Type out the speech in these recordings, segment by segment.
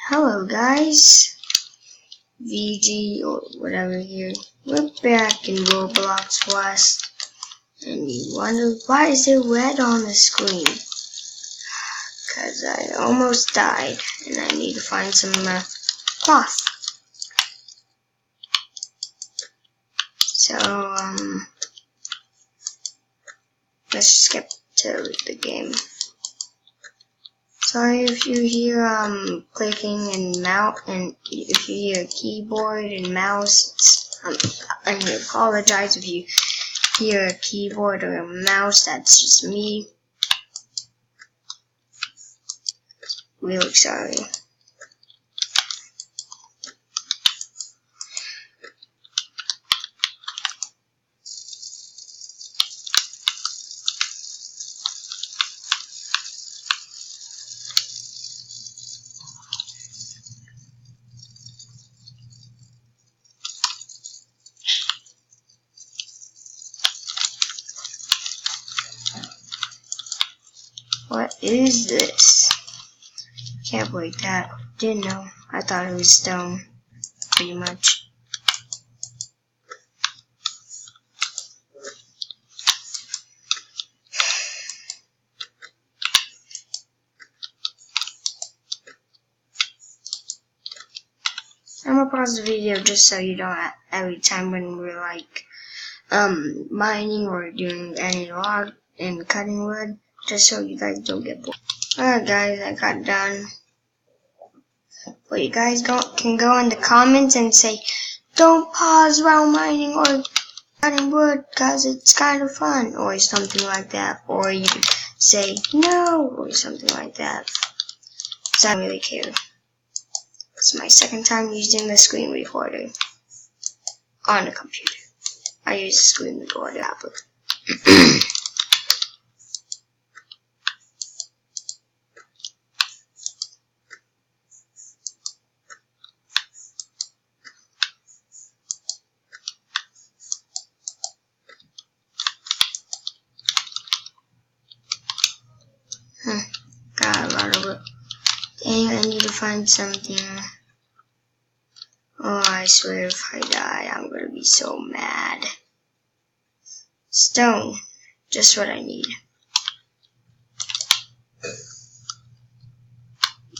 Hello guys, VG or whatever here. We're back in Roblox West, and you wonder why is it red on the screen? Cause I almost died, and I need to find some cloth. So let's skip to the game. Sorry if you hear clicking and mouse, and if you hear keyboard and mouse. I apologize if you hear a keyboard or a mouse. That's just me. Really sorry. What is this? Can't break that. Didn't know. I thought it was stone. Pretty much. I'm gonna pause the video just so you don't every time when we're like mining or doing any log and cutting wood, just so you guys don't get bored. Alright guys, I got done. But you guys can go in the comments and say, don't pause while mining or cutting wood because it's kind of fun, or something like that. Or you can say no, or something like that. So I don't really care. It's my second time using the screen recorder on a computer. I use the screen recorder app. Got a lot of it. Dang, I need to find something. Oh, I swear if I die, I'm gonna be so mad. Stone. Just what I need.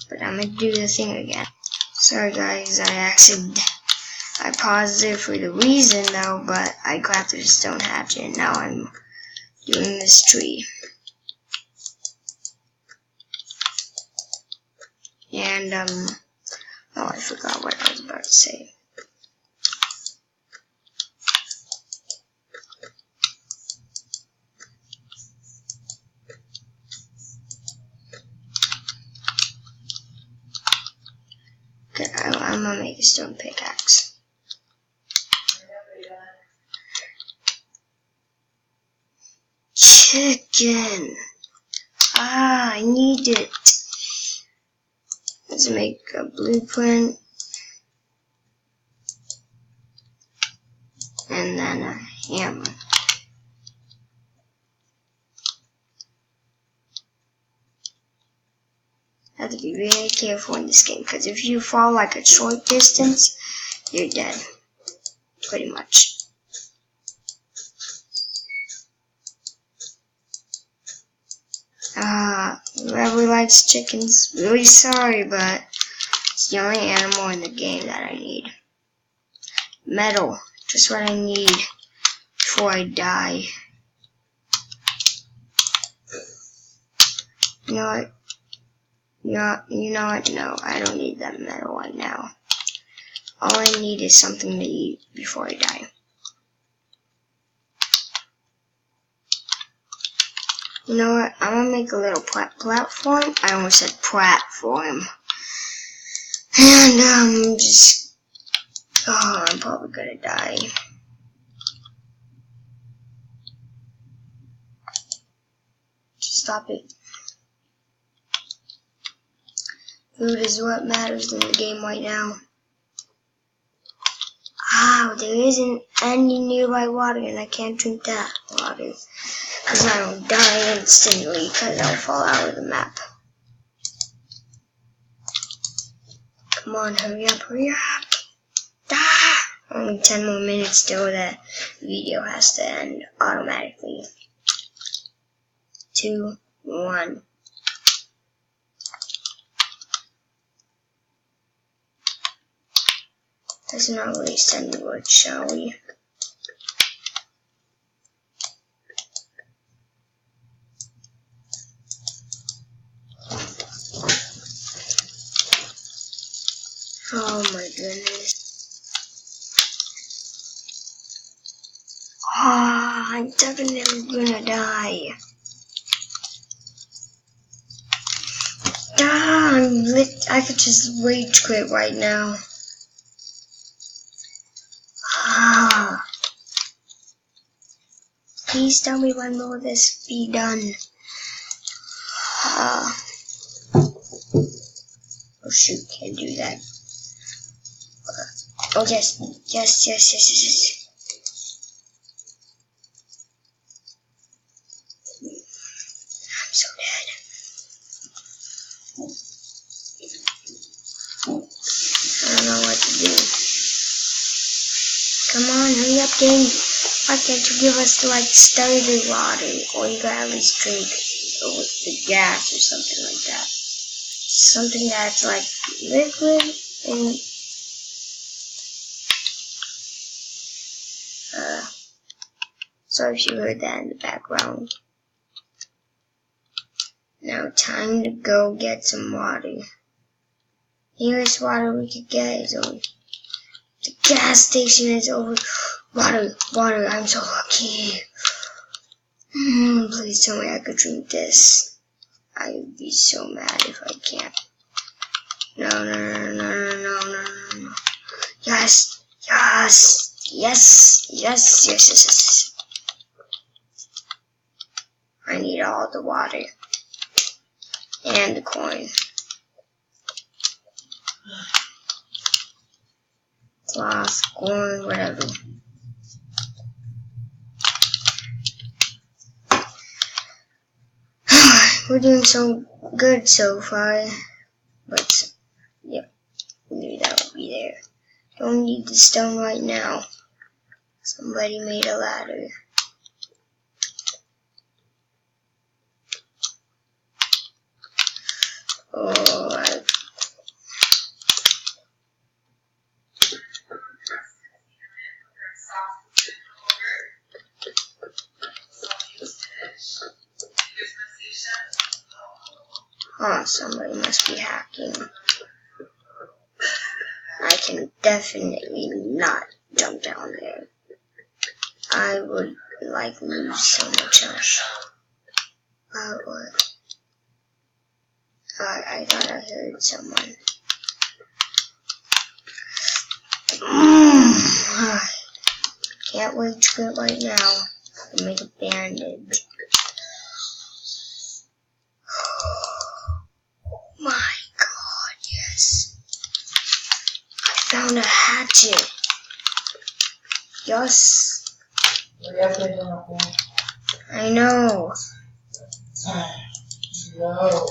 But I'm gonna do the thing again. Sorry guys, I paused it for the reason though, but I crafted a stone hatchet and now I'm doing this tree. And, oh, I forgot what I was about to say. Okay, I'm gonna make a stone pickaxe. Chicken! Ah, I need it. Let's make a blueprint. And then a hammer. Have to be really careful in this game, because if you fall like a short distance, you're dead. Pretty much. Whoever likes chickens, really sorry, but it's the only animal in the game that I need. Metal, just what I need before I die. You know what? You know what? No, I don't need that metal right now. All I need is something to eat before I die. You know what? I'm gonna make a little platform. I almost said platform. And I'm probably gonna die. Stop it. Food is what matters in the game right now. Ah, there isn't any nearby water and I can't drink that water. Because I will die instantly because I'll fall out of the map. Come on, hurry up, hurry up. Ah! Only 10 more minutes till the video has to end automatically. 2, 1. Let's not waste any words, shall we? Oh my goodness. Ah, I'm definitely gonna die. Ah, I could just rage quit right now. Ah. Please tell me when will this be done. Ah. Oh shoot, can't do that. Oh yes, yes, yes, yes, yes, yes. I'm so dead. I don't know what to do. Come on, hurry up, game. Why can't you give us like starter water, or you gotta at least drink with the gas or something like that. Something that's like liquid and sorry if you heard that in the background. Now time to go get some water. Nearest water we could get is over. The gas station is over. Water, water, I'm so lucky. Please tell me I could drink this. I would be so mad if I can't. No, no, no, no, no, no, no, no. Yes, yes, yes, yes, yes, yes, yes. I need all the water. And the coin. Glass, coin, whatever. We're doing so good so far. But, yep, knew that would be there. Don't need the stone right now. Somebody made a ladder. Oh, somebody must be hacking. I can definitely not jump down there. I would like lose so much else. What? I thought I heard someone. Can't wait to quit right now and make a bandage. My God, yes. I found a hatchet. Yes. I know. No.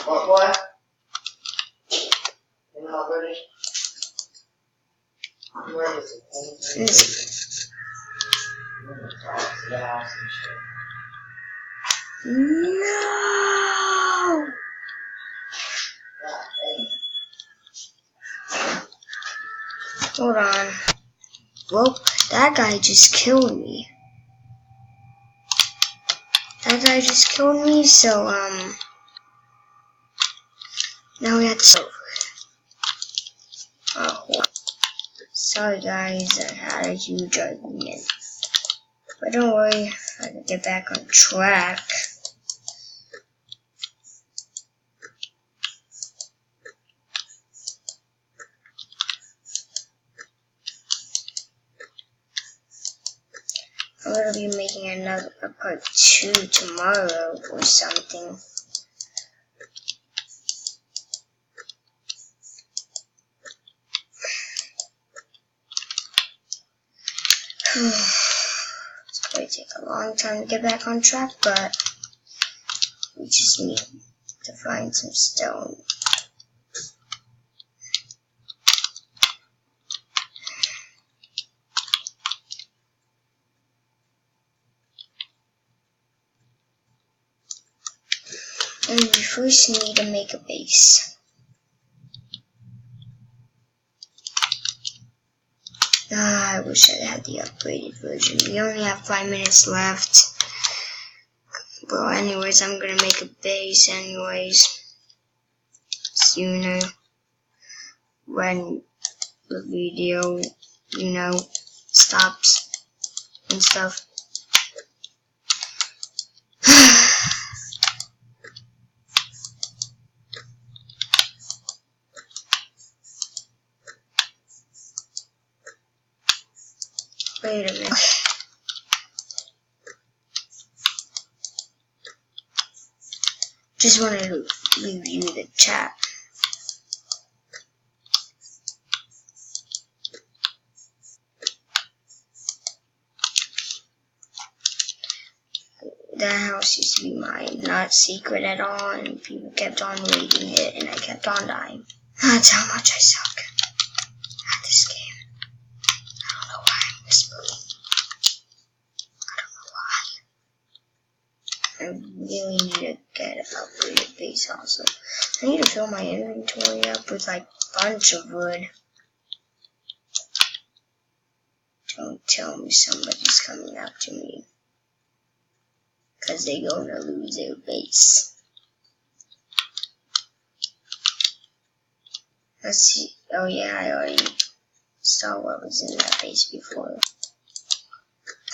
What? You're not ready? Where is it? The house and shit. No! Hold on. Well, that guy just killed me. That guy just killed me, so, now we have to solve it. Oh, sorry guys, I had a huge argument. But don't worry, I can get back on track. I'm gonna be making another part 2 tomorrow or something. It's going to take a long time to get back on track, but we just need to find some stone. first need to make a base. I wish I had the upgraded version. We only have 5 minutes left. Well, anyways, I'm gonna make a base anyways. Sooner. When the video, stops and stuff. Wait a minute. Just wanted to review the chat. That house used to be mine, not secret at all, and people kept on raiding it, and I kept on dying. That's how much I suck at this game. I don't know why I'm whispering. I don't know why. I really need to get an upgraded base also. I need to fill my inventory up with like a bunch of wood. Don't tell me somebody's coming after me. Because they're going to lose their base. Let's see. Oh yeah, I already saw what was in that base before.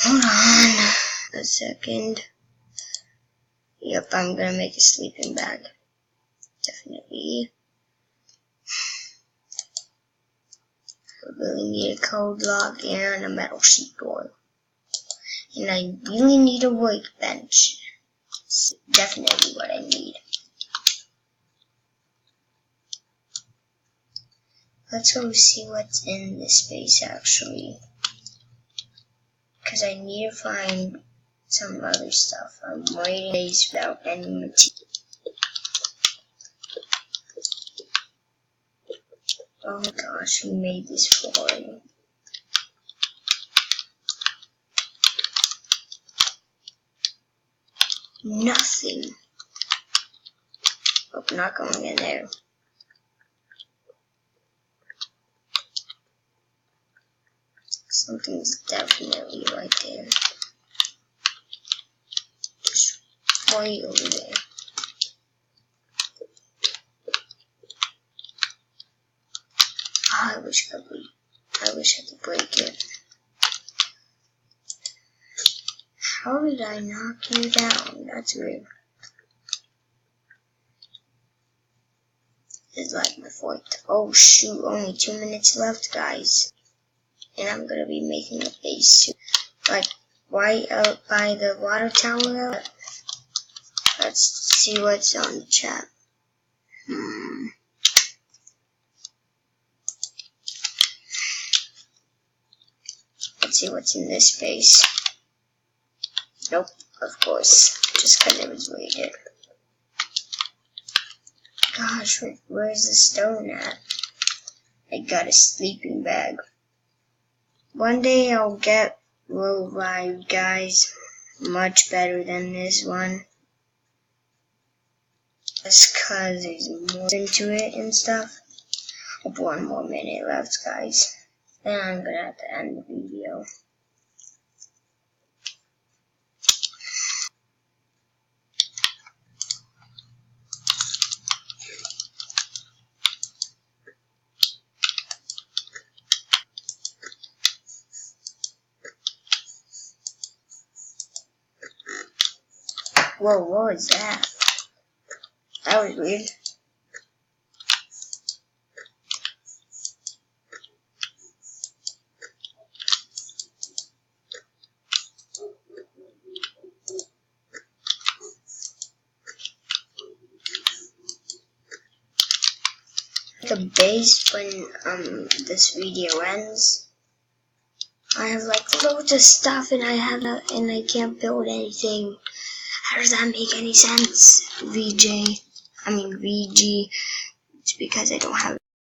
Hold on a second. Yep, I'm going to make a sleeping bag. Definitely. I really need a code lock and a metal sheet door. And I really need a workbench. It's definitely what I need. Let's go see what's in this space actually. Because I need to find some other stuff. I'm waiting days without any material. Oh my gosh, who made this for you? Nothing. Oh, not going in there. Something's definitely right there. Just right over there. I wish I could break it. How did I knock you down? That's weird. It's like my fourth. Oh shoot, only 2 minutes left, guys. And I'm gonna be making a base soon. Like right out by the water tower. Let's see what's on the chat. Let's see what's in this space. Nope, of course. Just because it was raided. Gosh, where's the stone at? I got a sleeping bag. One day I'll get Worldwide, guys. Much better than this one. Just because there's more into it and stuff. With 1 more minute left, guys. Then I'm gonna have to end the video. Whoa, what was that? That was weird. The base when this video ends. I have like loads of stuff and I can't build anything. How does that make any sense? VG. It's because I don't have